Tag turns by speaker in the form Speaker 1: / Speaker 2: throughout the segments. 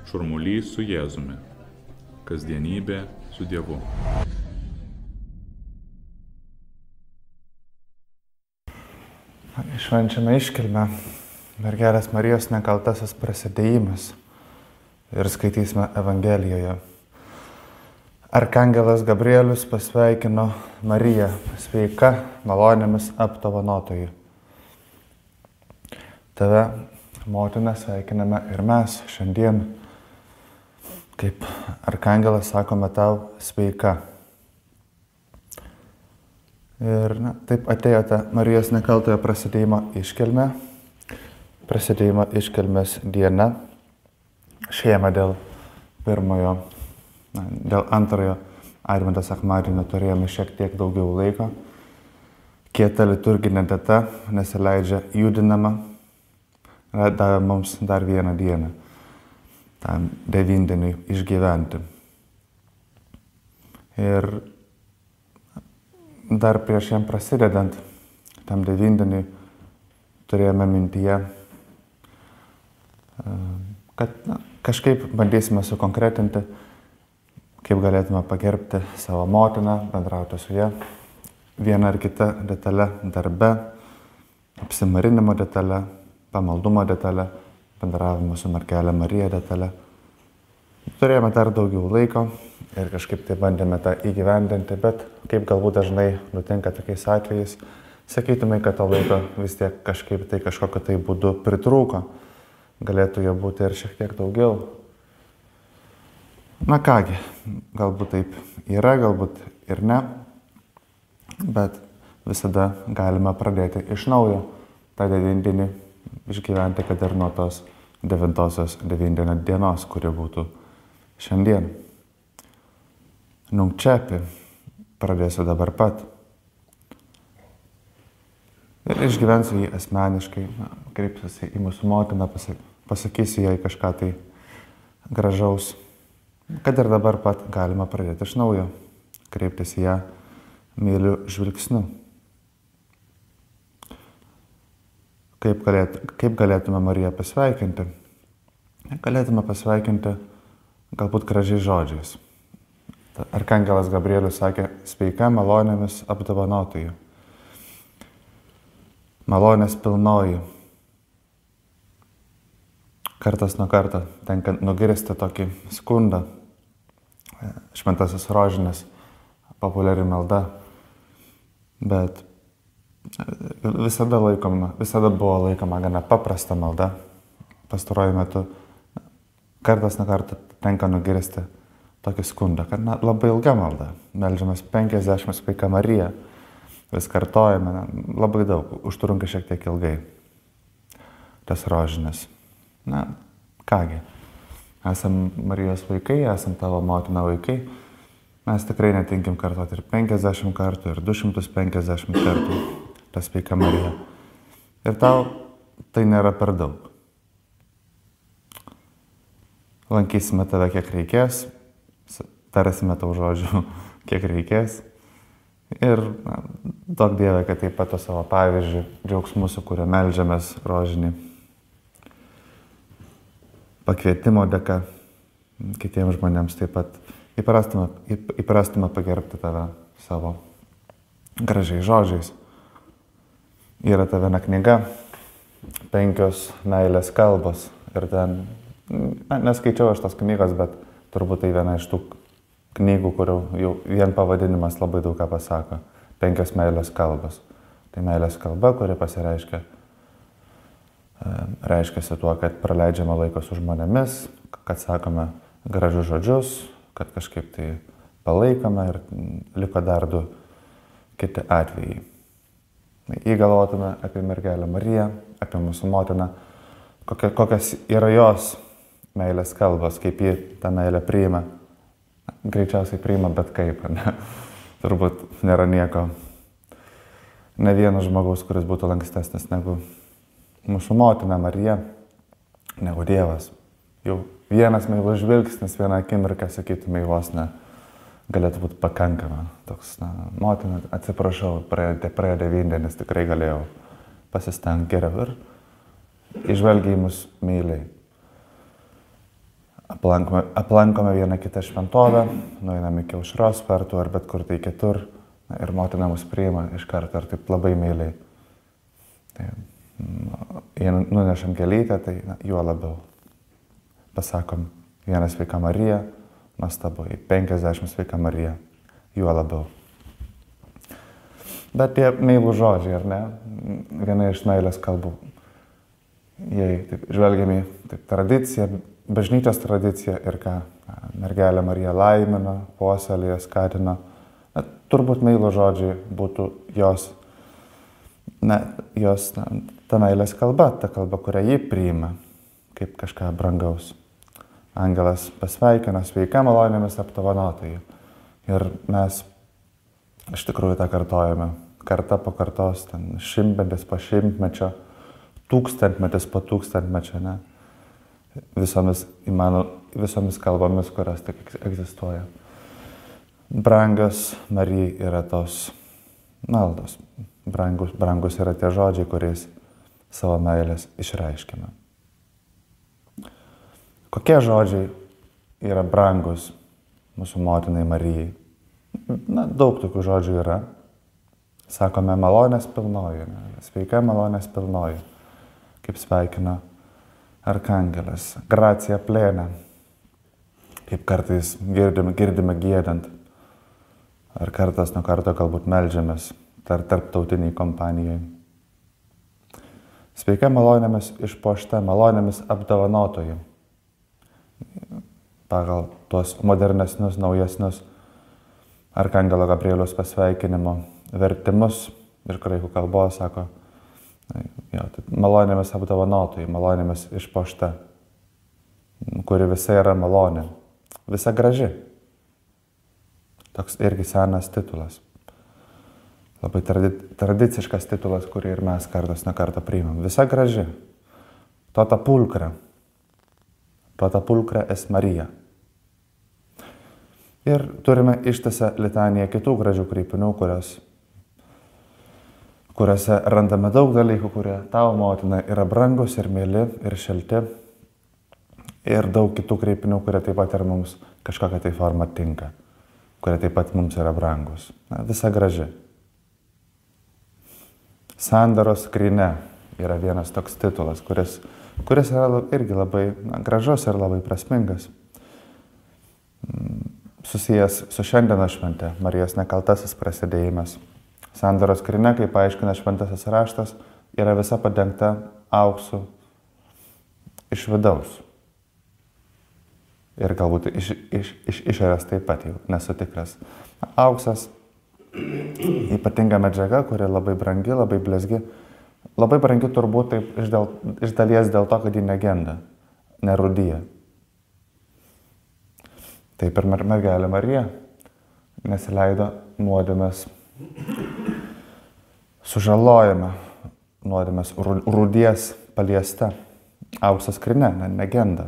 Speaker 1: Šurmulys su Jėzumi. Kasdienybė su Dievu.
Speaker 2: Švenčiame iškilmę Mergelės Marijos nekaltasis prasidėjimas ir skaitysime Evangelijoje. Arkangelas Gabrielius pasveikino Mariją, sveika, malonėmis apdovanotoji. Tave, motina, sveikiname ir mes šiandien, kaip arkangelas sakome tau sveika. Ir taip atėjote Marijos nekaltojo prasidėjimo iškilmę, prasidėjimo iškilmės diena. Šiemet dėl antrojo Advento sekmadienio turėjome šiek tiek daugiau laiko. Kieta liturginė data nesileidžia judinama, davė mums dar vieną dieną tam devindieniui išgyventi. Ir dar prieš jam prasidedant tam devindieniui turėjome mintyje, kad kažkaip bandysime sukonkretinti, kaip galėtume pagerbti savo motiną, bendrauti su ja, viena ar kita detale darbe, apsimarinimo detale, pamaldumo detale, bendravimo su Mergelė Marija detale. Turėjome dar daugiau laiko ir kažkaip tai bandėme tą įgyvendinti, bet kaip galbūt dažnai nutinka tokiais atvejais, sakytume, kad to laiko vis tiek kažkaip tai kažkokio tai būdu pritrūko. Galėtų jo būti ir šiek tiek daugiau. Na kągi, galbūt taip yra, galbūt ir ne, bet visada galime pradėti iš naujo tą devindienį išgyventi, kad ir nuo tos 9-osios devindienio dienos, kuri būtų šiandien. Nunc cepi, pradėsiu dabar pat. Ir išgyvensiu jį asmeniškai, kreipsiuosi į mūsų motiną, pasakysiu jai kažką tai gražaus, kad ir dabar pat galima pradėti iš naujo, kreiptis į ją myliu žvilgsniu. Kaip galėtume Mariją pasveikinti? Galėtume pasveikinti galbūt gražiais žodžiais. Arkangelas Gabrielius sakė, sveika malonėmis apdovanotoji. Malonės pilnoji. Kartas nuo karto tenka nugirsti tokį skundą. Šventasis rožinis, populiari malda. Bet visada buvo laikoma gana paprasta malda. Pastaruoju metu kartas nuo karto tenka nugirsti tokį skundą, kad labai ilga malda. Meldžiamės 50 sveika Marija. Vis kartojame, labai daug, užtrunka šiek tiek ilgai tas rožinis. Na, kągi, esam Marijos vaikai, esam tavo motina vaikai, mes tikrai netinkim kartuoti ir 50 kartų, ir 250 kartų tas sveika Marija. Ir tau tai nėra per daug. Lankysime tave kiek reikės, tarasime tau žodžių kiek reikės. Ir duok Dieve, kad taip pat savo pavyzdžių, džiaugsmų, su kuriuo meldžiamės rožinį, pakvietimo dėka kitiems žmonėms taip pat įprastume pagerbti tave savo gražiais žodžiais. Yra ta viena knyga, 5 meilės kalbos. Ir ten, neskaičiau aš tos knygos, bet turbūt tai viena iš tų knygų, kurių jau vien pavadinimas labai daug ką pasako. 5 meilės kalbos. Tai meilės kalba, kuri reiškiasi tuo, kad praleidžiame laiką su žmonėmis, kad sakome gražius žodžius, kad kažkaip tai palaikome ir liko dar 2 kiti atvejai. Jei galvotume apie Mergelę Mariją, apie mūsų motiną, kokios yra jos meilės kalbos, kaip ji tą meilę priima. Greičiausiai priima bet kaip, ne? Turbūt nėra nieko, ne vieno žmogaus, kuris būtų lankstesnis negu mūsų motina Marija, negu Dievas. Jau vienas meilus žvilgsnis, vieną akimirką, sakytume, vos ne, galėtų būti pakankama. Toks, motina, atsiprašau, praėjo devindienis, tikrai galėjau pasistengti geriau ir išvelgia į mus meiliai. aplankome vieną kitą šventovę, nueiname iki aušros vartų ar bet kur tai kitur ir motina mus priima iš karto ir taip labai meiliai. Tai, jei nunešam gėlytę, tai juo labiau. Pasakom, 1 Sveika Marija, nuostabu, 50 Sveika Marija, juo labiau. Bet tie meilų žodžiai, ar ne? Viena iš meilės kalbų. Jei taip, žvelgiame į tradiciją, bažnyčios tradiciją ir ką mergelė Marija laimina, puoselėja, skatina, turbūt meilų žodžiai būtų jos ta meilės kalba, ta kalba, kurią ji priima kaip kažką brangaus. Angelas pasveikina, sveika malonėmis apdovanotoji. Ir mes iš tikrųjų tą kartojame, karta po kartos, šimtmetis po šimtmečio, tūkstantmetis po tūkstantmečio, ne? Visomis kalbomis, kurios tik egzistuoja. Brangios Marijai yra tos maldos, brangus yra tie žodžiai, kuriais savo meilės išreiškime. Kokie žodžiai yra brangus mūsų motinai Marijai? Daug tokių žodžių yra. Sakome malonės pilnoji, sveika malonės pilnoji, kaip sveikina arkangelas, gracija plena, kaip kartais girdime giedant, ar kartas nuo karto galbūt meldžiamės tarptautiniai kompanijai. Sveika malonėmis išpuošta, malonėmis apdovanotoji. Pagal tuos modernesnius, naujesnius arkangelo Gabrieliaus pasveikinimo vertimus iš graikų kalbos, sako, malonėmis apdovanotojai, malonėmis išpuošta, kuri visa yra malonė, visa graži. Toks irgi senas titulas. Labai tradiciškas titulas, kurį ir mes kartas nuo karto priimam. Visa graži. Tota pulcra es Marija. Ir turime ištisą litaniją kitų gražių kreipinių, kuriuose randame daug dalykų, kurie tavo motina yra brangus ir mėly ir šilti. Ir daug kitų kreipinių, kurie taip pat ir mums kažkokią tai formą tinka, kurie taip pat mums yra brangus. Visa graži. Sandoros skrynia yra vienas toks titulas, kuris yra irgi labai gražus ir labai prasmingas. Susijęs su šiandienos švente, Marijos nekaltasis prasidėjimas. Sandoros skrynia, kaip paaiškina šventasis raštas, yra visa padengta auksu iš vidaus. Ir galbūt iš išorės taip pat, jau nesu tikras. Auksas, ypatinga medžiaga, kuri labai brangi, labai blizgi. Labai brangi turbūt taip iš dalies dėl to, kad ji negenda, nerūdyja. Taip ir mergelė Marija nesileido nuodėmės sužalojama, nuodėmės rūdies paliesta. Aukso skrynia negenda,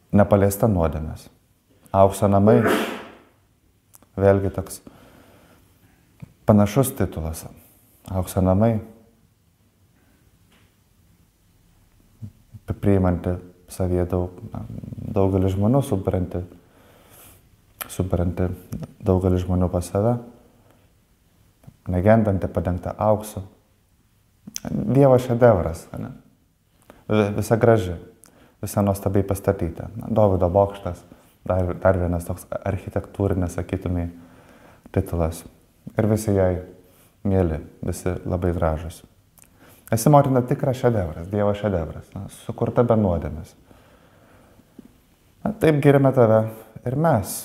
Speaker 2: nepaliesta nuodėmės. Aukso namai, vėlgi toks panašus titulas. Aukso namai, priimanti savyje daugelį žmonių, subranti daugelį žmonių pas save, negendanti, padengta auksu. Dievo šedevras, ne? Visa graži, visa nuostabiai pastatyta. Dovydo bokštas, dar vienas toks architektūrinis, sakytumai, titulas. Ir visi jai mėly, visi labai gražus. Esi motina tikras šedevras, Dievo šedevras, sukurta be nuodėmės. Taip girime tave ir mes.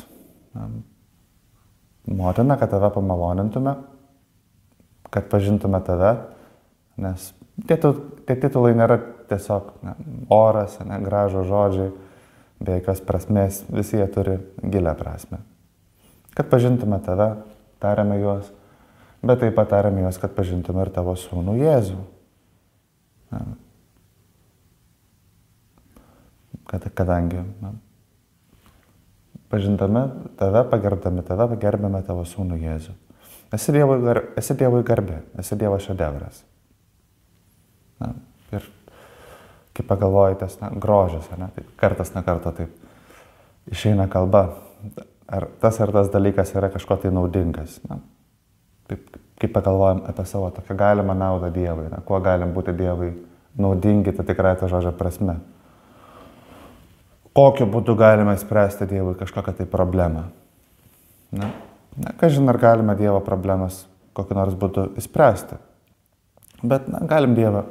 Speaker 2: Motina, kad tave pamalonintume, kad pažintume tave, nes tie titulai nėra tiesiog oras, gražų žodžiai, be jokios prasmės, visi jie turi gilią prasmę. Kad pažintume tave, tariame juos, bet taip pat tariame juos, kad pažintume ir tavo sūnų Jėzų. Kadangi pažindami tave, pagerbdami tave, pagerbėme tavo sūnų Jėzų. Esi Dievui garbė, esi Dievo šedevras. Ir kaip pagalvojate, grožis, ne? Tai kartas nuo karto taip išeina kalba. Ar tas dalykas yra kažko tai naudingas. Na? Taip, kaip pagalvojam apie savo tokią galimą naudą Dievui, na? Kuo galim būti Dievui naudingi, tai tikrai to žodžio prasme. Kokiu būdu galime spręsti Dievui kažkokią tai problemą. Na, kažin ar galime Dievo problemas kokiu nors būdu įspręsti. Bet galim Dievą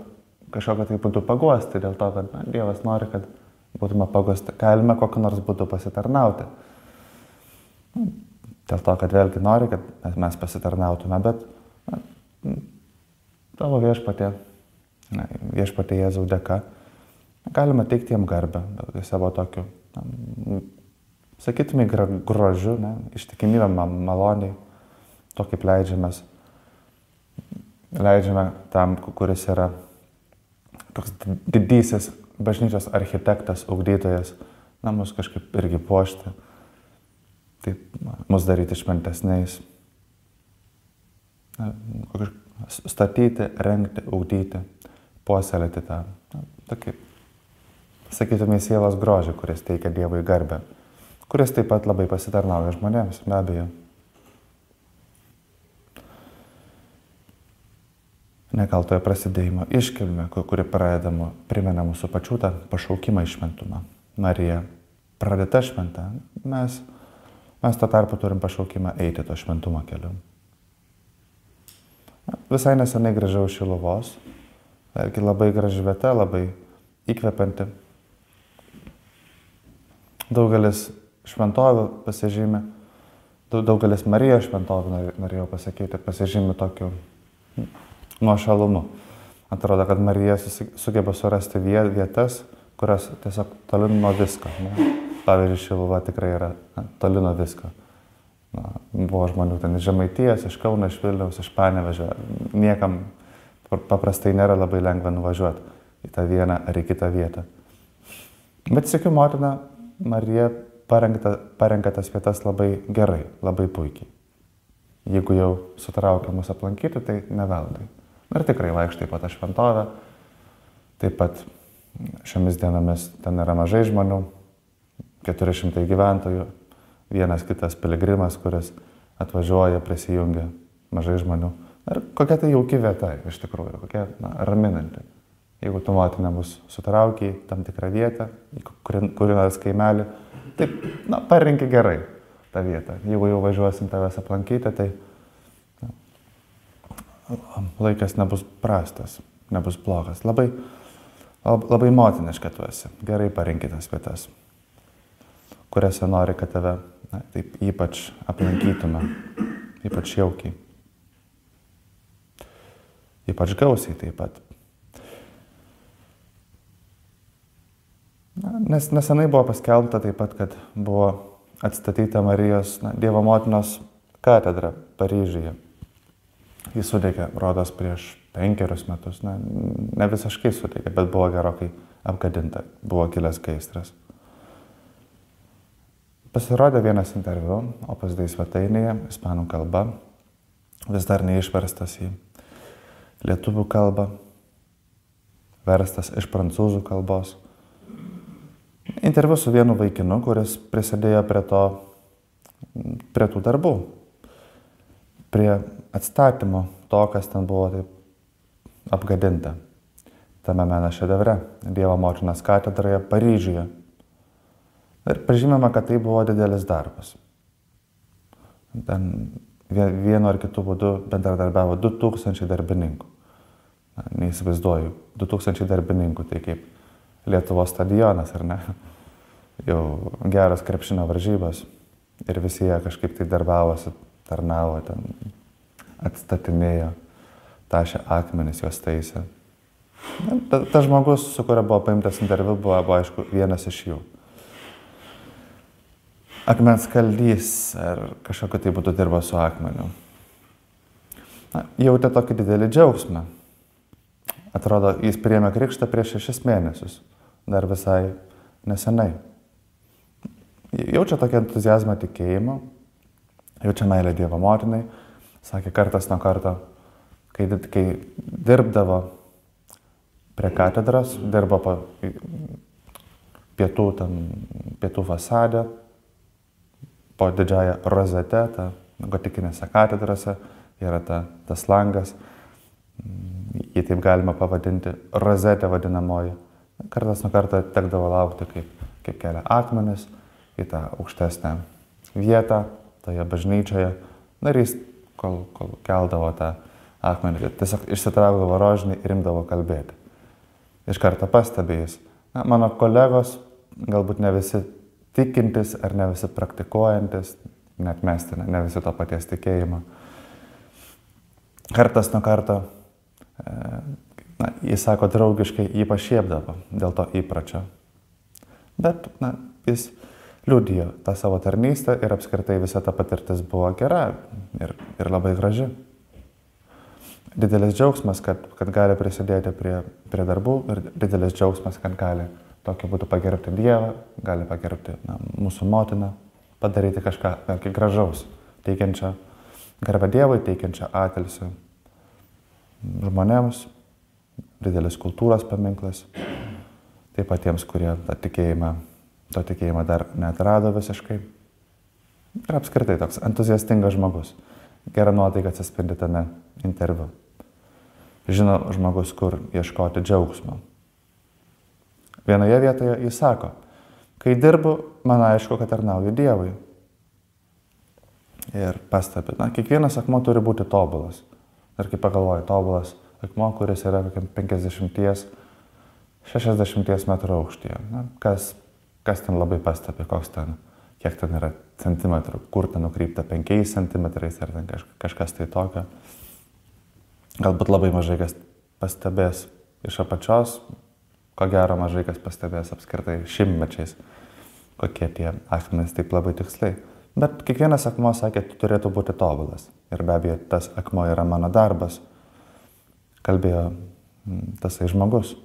Speaker 2: kažkokiu tai būdu paguosti dėl to, kad Dievas nori, kad būtume paguosti. Galime kokiu nors būdu pasitarnauti. Dėl to, kad vėlgi nori, kad mes pasitarnautume, bet tavo viešpatie Jėzaus dėka galima teikti jam garbę savo tokiu, sakytume, grožiu, ištikimybę maloniai, to kaip leidžiame tam, kuris yra toks didysis bažnyčios architektas, ugdytojas, mus kažkaip irgi puošti, taip, mus daryti šventesniais, statyti, rengti, ugdyti, puoselėti tą, tokį, sakytume, sielos grožį, kuris teikia Dievui garbę, kuris taip pat labai pasitarnauja žmonėms, be abejo. Nekaltojo prasidėjimo iškilmė, kuri pradedama, primena mūsų pačių tą pašaukimą į šventumą. Marija pradėta šventa, mes tuo tarpu turim pašaukimą eiti to šventumo keliu. Visai nesenai grįžau iš Šiluvos, labai graži vieta, labai įkvepianti. Daugelis šventovių pasižymi, daugelis Marijos šventovių, norėjau pasakyti, pasižymi tokiu nuošalumu. Atrodo, kad Marija sugeba surasti vietas, kurios tiesiog toli nuo visko. Pavyzdžiui, Šiluva tikrai yra toli nuo visko. Buvo žmonių ten iš Žemaitijos, iš Kauno, iš Vilniaus, iš Panevėžio. Niekam paprastai nėra labai lengva nuvažiuoti į tą vieną ar į kitą vietą. Bet sykiu motina Marija parenka tas vietas labai gerai, labai puikiai. Jeigu jau sutraukia mus aplankyti, tai neveltui. Ir tikrai vaikštai po tą šventovę. Taip pat šiomis dienomis ten yra mažai žmonių, 400 gyventojų, vienas kitas piligrimas, kuris atvažiuoja, prisijungia, mažai žmonių. Ir kokia tai jauki vieta, iš tikrųjų, kokia raminanti. Jeigu tu motina mus sutraukia į tam tikrą vietą, į kurį nors kaimelį, taip, parinki gerai tą vietą. Jeigu jau važiuosim tavęs aplankyti, tai laikas nebus prastas, nebus blogas. Labai motiniška tu esi. Gerai parinki tas vietas, kuriuose nori, kad tave taip ypač aplankytume, ypač jaukiai. Ypač gausiai taip pat. Nes nesenai buvo paskelbta taip pat, kad buvo atstatyta Marijos Dievo motinos katedra Paryžiuje. Jis sudegė, rodos, prieš 5 metus. Ne visiškai sudegė, bet buvo gerokai apgadinta. Buvo kilęs gaisras. Pasirodė vienas interviu Opus Dei svetainėje, ispanų kalba, vis dar neišverstas į lietuvių kalbą, verstas iš prancūzų kalbos. Interviu su vienu vaikinu, kuris prisidėjo prie tų darbų, prie atstatymo to, kas ten buvo taip apgadinta tame meno šedevre, Dievo motinos katedroje Paryžiuje. Ir pažymima, kad tai buvo didelis darbas. Ten vienu ar kitu būdu bendradarbiavo 2000 darbininkų. Neįsivaizduoju, 2000 darbininkų, tai kaip Lietuvos stadionas, ar ne? Jau geros krepšinio varžybos. Ir visi jie kažkaip tai darbavosi, tarnavo, ten atstatinėjo, tašė akmenis, juos taisė. Tas žmogus, su kuria buvo paimtas interviu, buvo aišku vienas iš jų. Akmens kaldys ar kažkokiu tai būdu dirba su akmeniu. Jautė tokį didelį džiaugsmą. Atrodo, jis priėmė krikštą prieš 6 mėnesius, dar visai nesenai. Jaučia tokį entuziazmą tikėjimą, jaučia meilę Dievo motinai. Sakė, kartas nuo karto, kai dirbdavo prie katedros, dirba pietų fasade, po didžiąją rozetę, gotikinėse katedrose yra tas langas, jį taip galima pavadinti, rozetė vadinamoji. Kartas nuo karto tekdavo laukti, kaip kelia akmenis į tą aukštesnę vietą, toje bažnyčioje. Ir jis, kol keldavo tą akmenį, tiesiog išsitraukdavo rožinį ir imdavo kalbėti. Iš karto pastebėjus. Mano kolegos, galbūt ne visi tikintis ar ne visi praktikuojantis, net mes ne visi to paties tikėjimo. Kartas nuo karto, jis sako draugiškai, jį pašiepdavo dėl to įpračio. Bet jis liudijo tą savo tarnystę ir apskritai visa ta patirtis buvo gera ir labai graži. Didelis džiaugsmas, kad gali prisidėti prie darbų ir didelis džiaugsmas, kad gali tokiu būdu pagerbti Dievą, gali pagerbti mūsų motiną, padaryti kažką gražaus, teikiančią garbę Dievui, teikiančią atilsį žmonėms, didelis kultūros paminklas, taip pat tiems, kurie to tikėjimą dar neatrado visiškai. Ir apskritai toks entuziastingas žmogus, gera nuotaika atsispindi tame interviu. Žino žmogus, kur ieškoti džiaugsmo. Vienoje vietoje jis sako, kai dirbu, man aišku, kad tarnauju Dievui. Ir pastebi, kiekvienas akmuo turi būti tobulas. Ir kai pagalvoju, tobulas akmuo, kuris yra 50-60 metrų aukštyje. Kas ten labai pastebi, kiek ten yra centimetrų, kur ten nukrypta 5 centimetrais ar ten kažkas tai tokio. Galbūt labai mažai kas pastebės iš apačios, ko gero mažai kas pastebės apskritai šimtmečiais, kokie tie akmenys taip labai tiksliai. Bet kiekvienas akmuo sakė, turėtų būti tobulas. Ir be abejo, tas akmuo yra mano darbas, kalbėjo tasai žmogus.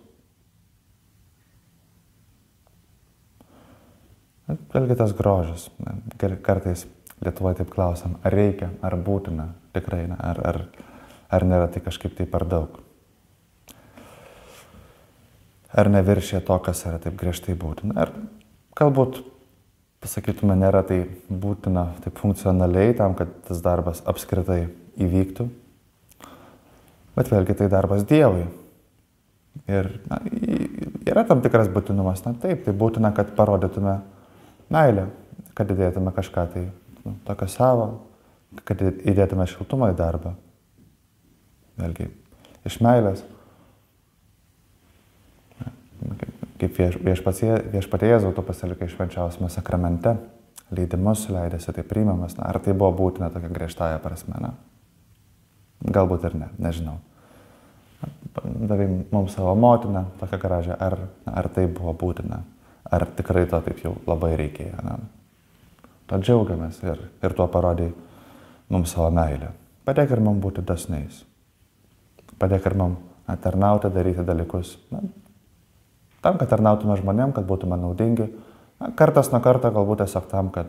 Speaker 2: Vėlgi tas grožis. Kartais Lietuvoje taip klausom, ar reikia, ar būtina, tikrai, ar nėra tai kažkaip tai per daug. Ar neviršė to, kas yra taip griežtai būtina. Ar galbūt, pasakytume, nėra tai būtina taip funkcionaliai tam, kad tas darbas apskritai įvyktų. Bet vėlgi tai darbas Dievui. Ir yra tam tikras būtinumas. Taip, tai būtina, kad parodytume meilę, kad įdėtume kažką tai tokio savo, kad įdėtume šiltumą į darbą. Vėlgi, iš meilės. Kaip viešpatie Jėzau, tu pasilikai švenčiausiame sakramente, leidimus leidėsi, tai priimamas. Ar tai buvo būtina tokia griežtąja prasme? Galbūt ir ne, nežinau. Davai mums savo motiną, tokią gražią, ar tai buvo būtina? Ar tikrai to taip jau labai reikėjo? To džiaugiamės ir tuo parodai mums savo meilę. Padėk ir mums būti dosniais. Padėk ir mums tarnauti, daryti dalykus. Tam, kad tarnautume žmonėm, kad būtume naudingi. Kartas nuo karto galbūt tiesiog tam, kad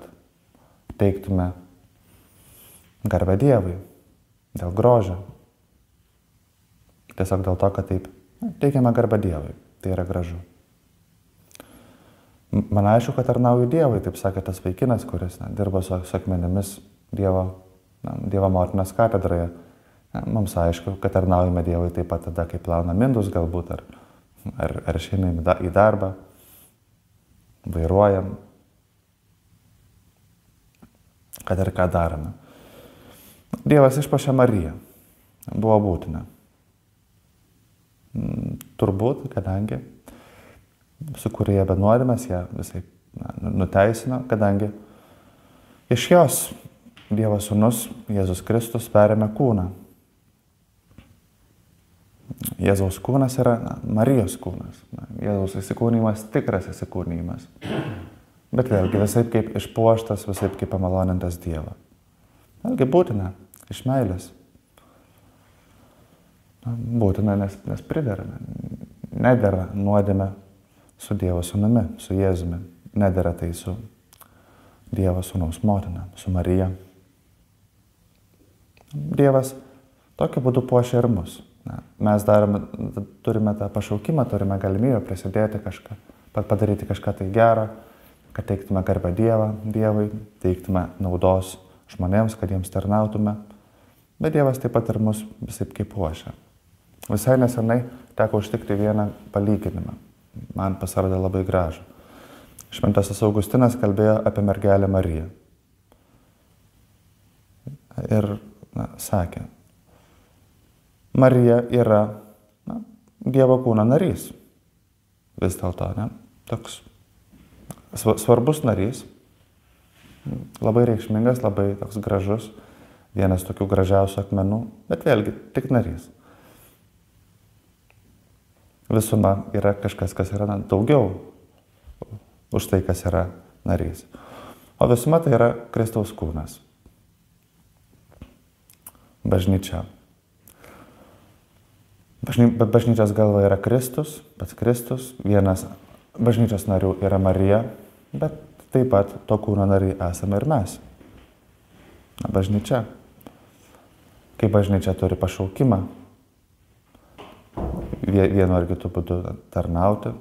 Speaker 2: teiktume garbę Dievui. Dėl grožio. Tiesiog dėl to, kad taip teikiame garbę Dievui. Tai yra gražu. Man aišku, kad tarnauju Dievui, taip sakė tas vaikinas, kuris dirba su akmenimis Dievo motinos katedroje. Mums aišku, kad tarnaujame Dievui taip pat tada, kai plauna mindus galbūt, ar išeiname į darbą, vairuojam, kad ir ką darome. Dievas išpašė Mariją. Buvo būtina. Turbūt, kadangi su kurie be nuodėmės ją visai nuteisino, kadangi iš jos Dievo sūnus Jėzus Kristus perėmė kūną. Jėzaus kūnas yra Marijos kūnas. Jėzaus įsikūnymas tikras įsikūnymas. Bet vėlgi visaip kaip išpuoštas, visaip kaip pamalonintas Dievą. Vėlgi būtina, iš meilės. Būtina, nes priderame. Nedera nuodėmė su Dievo sūnumi, su Jėzumi. Nedera tai su Dievo sūnaus motina, su Marija. Dievas tokiu būdu puošia ir mus. mes turime tą pašaukimą, turime galimybę prisidėti kažką, padaryti kažką tai gerą, kad teiktume garbę Dievui, teiktume naudos žmonėms, kad jiems tarnautume. Bet Dievas taip pat ir mus visai kaip puošia. Visai nesenai teko užtikti vieną palyginimą. Man pasirodė labai gražų. Šventasis Augustinas kalbėjo apie mergelę Mariją. Ir sakė, Marija yra Dievo kūno narys. Vis dėlto, toks svarbus narys, labai reikšmingas, labai toks gražus, vienas tokių gražiausių akmenų, bet vėlgi tik narys. Visuma yra kažkas, kas yra daugiau už tai, kas yra narys. O visuma tai yra Kristaus kūnas. Bažnyčia. Bažnyčios galva yra Kristus, pats Kristus, vienas bažnyčios narių yra Marija, bet taip pat to kūno nariai esame ir mes. Bažnyčia. Kai bažnyčia turi pašaukimą, vienu ar kitu būdu tarnauti,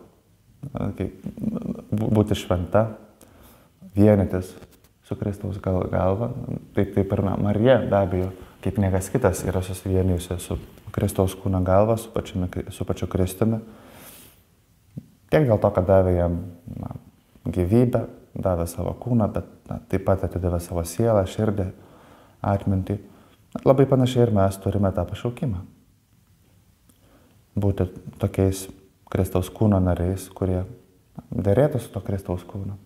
Speaker 2: būti šventa, vienytis su Kristaus galva, taip ir Marija be abejo, kaip niekas kitas, yra susivienijusi su Kristaus kūno galva, su pačiu Kristumi. Tiek dėl to, kad davė jam gyvybę, davė savo kūną, bet taip pat atidavė savo sielą, širdį, atmintį. Labai panašiai ir mes turime tą pašaukimą. Būti tokiais Kristaus kūno nariais, kurie derėtų su to Kristaus kūnu.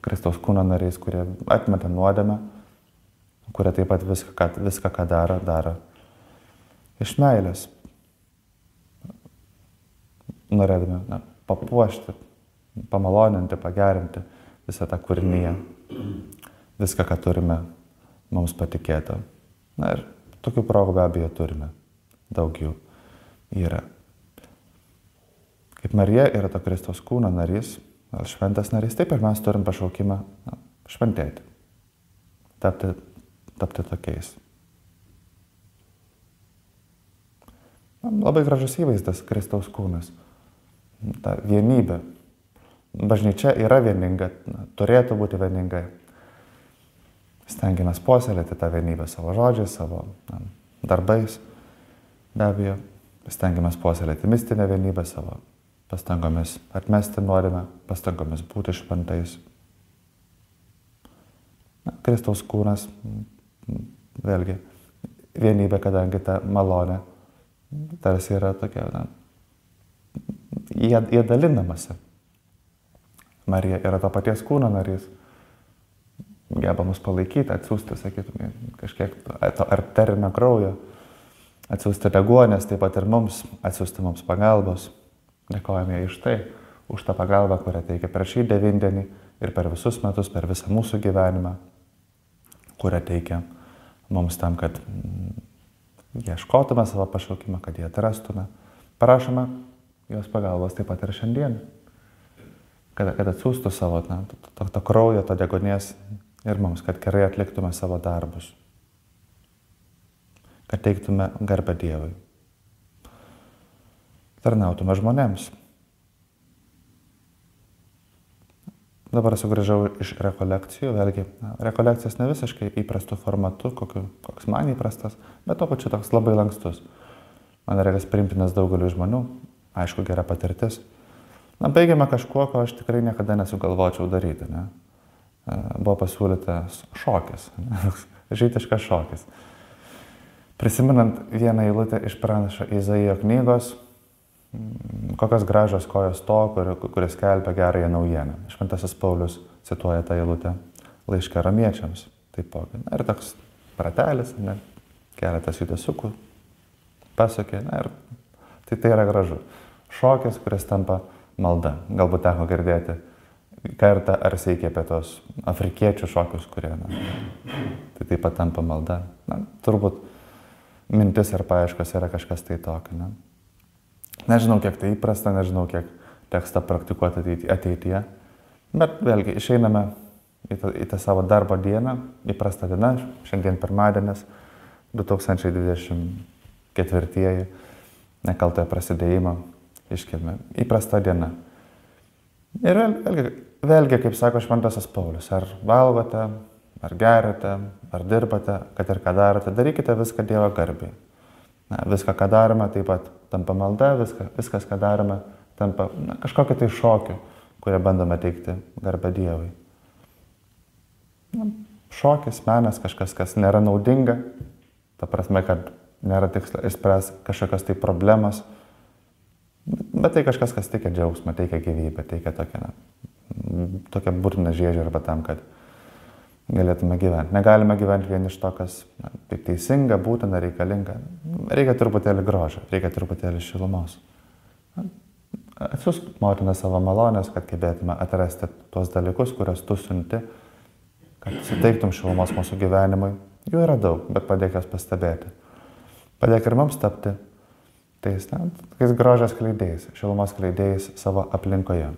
Speaker 2: Kristaus kūno nariais, kurie atmeta nuodėmę, kurie taip pat viską ką daro iš meilės. Norėdami papuošti, pamaloninti, pagerinti visą tą kūrinyje. Viską, ką turime mums patikėta. Ir tokių progų be abejo turime. Daug jų yra. Kaip Marija yra to Kristaus kūno narys, šventas narys, taip ir mes turim pašaukimą šventėti. Tapti tokiais. Labai gražus įvaizdas Kristaus kūnas. Ta vienybė. Bažnyčia yra vieninga, turėtų būti vieninga. Stengiamės puoselėti tą vienybę savo žodžiais, savo darbais. Be abejo, stengiamės puoselėti mistinę vienybę savo pastangomis atmesti nuodėmę, pastangomis būti šventais. Kristaus kūnas, vėlgi, vienybė, kadangi ta malonė tarsi yra tokia, jie dalinamasi. Marija yra to paties kūno narys, geba mus palaikyti, atsiųsti, sakytume, kažkiek to arterinio kraujo, atsiųsti deguonės, taip pat ir mums, atsiųsti mums pagalbos. Dėkojame iš tai, už tą pagalbą, kurią teikia per šį devindienį ir per visus metus, per visą mūsų gyvenimą, kurią teikia mums tam, kad ieškotume savo pašaukimą, kad jį atrastume. Prašome jos pagalbos taip pat ir šiandien, kad atsiųstų savo to kraujo, to deguonies ir mums, kad gerai atliktume savo darbus, kad teiktume garbę Dievui, tarnautume žmonėms. Dabar sugrįžau iš rekolekcijų, vėlgi, rekolekcijas ne visiškai įprastų formatų, koks man įprastas, bet to pačiu toks labai lankstus. Man reikas priimtinas daugeliu žmonių, aišku, gera patirtis. Baigiame kažkuo, ko aš tikrai niekada nesugalvočiau daryti. Ne? Buvo pasiūlytas šokis, žydiškas šokis. Prisimenant vieną eilutę iš pranašo Izaijo knygos, kokios gražios kojos to, kuris skelbia gerąją naujieną. Šventasis Paulius cituoja tą eilutę laiške romiečiams. Taipogi. Ir toks pratelis, keletas judesiukų pasakė. Ir tai yra gražu. Šokis, kuris tampa malda. Galbūt teko girdėti kartą ar sykį apie tos afrikiečių šokius, kurie tai taip pat tampa malda. Turbūt mintis ir paieškos yra kažkas tai tokio. Nežinau, kiek tai įprasta, nežinau, kiek teks tą praktikuoti ateityje, bet vėlgi išeiname į tą savo darbo dieną, įprasta diena, šiandien pirmadienis, 2023 ketvirtieji nekaltojo prasidėjimo iškilmė. Įprasta diena. Ir vėlgi, kaip sako Šventasis Paulius, ar valgote, ar geriate, ar dirbate, kad ir ką darote, darykite viską Dievo garbiai. Viską, ką darome, taip pat tampa malda, viskas, ką darome, tampa kažkokiu tai šokiu, kurie bandome teikti garbę Dievui. Šokis, menas, kažkas, kas nėra naudinga, ta prasme, kad nėra tikslo išspręsti kažkokios tai problemas, bet tai kažkas, kas teikia džiaugsmą, teikia gyvybę, teikia tokią burtinę žiežirbą tam, kad galėtume gyventi. Negalime gyventi vien iš to, kas taip teisinga, būtina, reikalinga. Reikia truputėlį grožio, reikia truputėlį šilumos. Atsiųsk motiną savo malonės, kad gebėtume atrasti tuos dalykus, kuriuos tu siunti, kad suteiktum šilumos mūsų gyvenimui. Jų yra daug, bet padėk jas pastebėti. Padėk ir mums tapti tais grožio skleidėjais, šilumos skleidėjais savo aplinkoje.